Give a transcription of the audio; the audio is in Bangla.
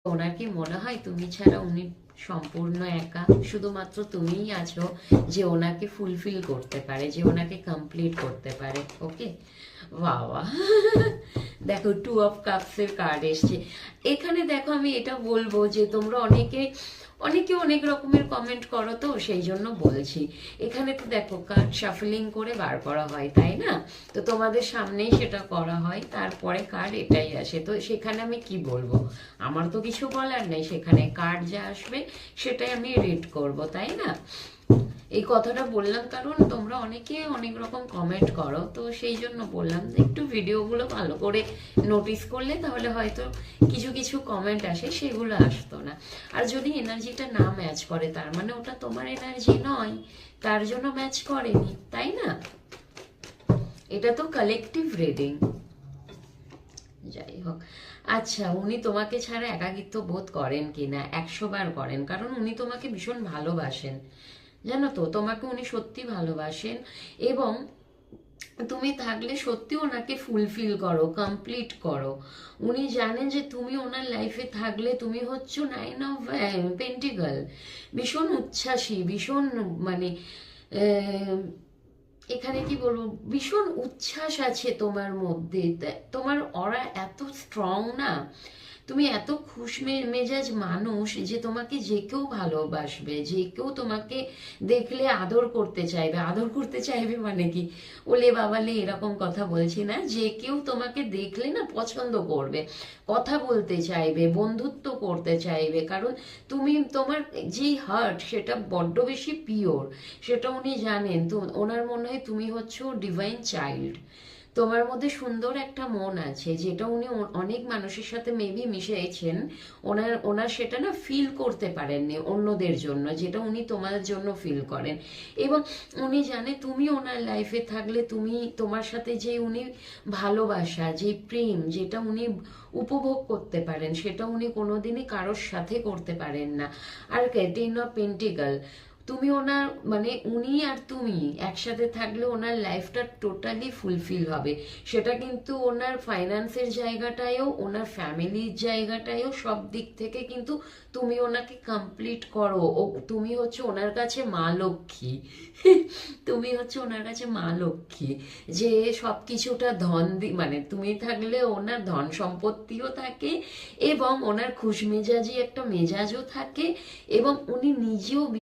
ওনার কি মনে হয় তুমি ছাড়া উনি সম্পূর্ণ একা? শুধুমাত্র তুমিই আছো যে ওনাকে ফুলফিল করতে পারে, যে ওনাকে কমপ্লিট করতে পারে। ওকে, বাবা দেখো 2 of Cups কার্ড এসছে এখানে। দেখো আমি এটা বলবো যে তোমরা অনেকে অনেকে অনেক রকমের কমেন্ট করো, তো সেই জন্য বলছি। এখানে তো দেখো কার্ড শাফলিং করে বার করা হয়, তাই না? তো তোমাদের সামনেই সেটা করা হয়, তারপরে কার্ড এটাই আসে। তো সেখানে আমি কি বলবো? আমার তো কিছু বলার নেই, সেখানে কার্ড যা আসবে সেটাই আমি রিড করব, তাই না? এই কথাটা বললাম কারণ তোমরা অনেকে অনেক রকম কমেন্ট করো, তো সেই জন্য বললাম একটু ভিডিওগুলো ভালো করে নোটিস করলে তাহলে হয়তো কিছু কিছু কমেন্ট আসে সেগুলো আসতো না। আর যদি এনার্জিটা না ম্যাচ করে তার মানে ওটা তোমার এনার্জি নয়, তার জন্য ম্যাচ করেনি, তাই না? এটা তো কালেকটিভ রিডিং। যাই হোক, আচ্ছা উনি তোমাকে ছাড়া একাকিত্ব বোধ করেন কিনা? 100 বার করেন, কারণ উনি তোমাকে ভীষণ ভালোবাসেন। জানো তো, তোমাকে উনি সত্যি ভালোবাসেন, এবং তুমি থাকলে সত্যি ওনাকে ফুলফিল করো, কমপ্লিট করো। উনি জানেন যে তুমি ওনার লাইফে থাকলে তুমি হচ্ছ 9 of Pentacle, ভীষণ উচ্ছ্বাসী, ভীষণ মানে এখানে কি বলবো, ভীষণ উচ্ছ্বাস আছে তোমার মধ্যে। তোমার অরা এত স্ট্রং না, তুমি এত মেজাজ মানুষ যে তোমাকে যে কেউ ভালোবাসবে, যে কেউ তোমাকে দেখলে আদর করতে চাইবে। আদর করতে চাইবে মানে কি, ওলে বাবালে এরকম কথা বলছি না, যে কেউ তোমাকে দেখলে না পছন্দ করবে, কথা বলতে চাইবে, বন্ধুত্ব করতে চাইবে, কারণ তুমি তোমার যে হার্ট সেটা বড্ড বেশি পিওর, সেটা উনি জানেন। তো ওনার মনে হয় তুমি হচ্ছে ডিভাইন চাইল্ড। তোমার মধ্যে সুন্দর একটা মন আছে, যেটা উনি অনেক মানুষের সাথে মেবি মিশেছেন, ওনার ওনার সেটা না ফিল করতে পারেননি অন্যদের জন্য, যেটা উনি তোমার জন্য ফিল করেন। এবং উনি জানে তুমি ওনার লাইফে থাকলে তুমি তোমার সাথে যে উনি ভালোবাসা, যে প্রেম, যেটা উনি উপভোগ করতে পারেন, সেটা উনি কোনোদিনই কারোর সাথে করতে পারেন না। আর 10 of Pentacle, তুমি ওনার মানে উনি আর তুমি একসাথে থাকলে ওনার লাইফটা টোটালি ফুলফিল হবে। সেটা কিন্তু ওনার ফাইন্যান্সের জায়গাটায়ও, ওনার ফ্যামিলির জায়গাটায়ও, সব দিক থেকে কিন্তু তুমি ওনাকে কমপ্লিট করো। ও তুমি হচ্ছে ওনার কাছে মা লক্ষ্মী তুমি হচ্ছে ওনার কাছে মা লক্ষ্মী, যে সব কিছুটা ধন মানে তুমি থাকলে ওনার ধন সম্পত্তিও থাকে, এবং ওনার খুশমেজাজি একটা মেজাজও থাকে, এবং উনি নিজেও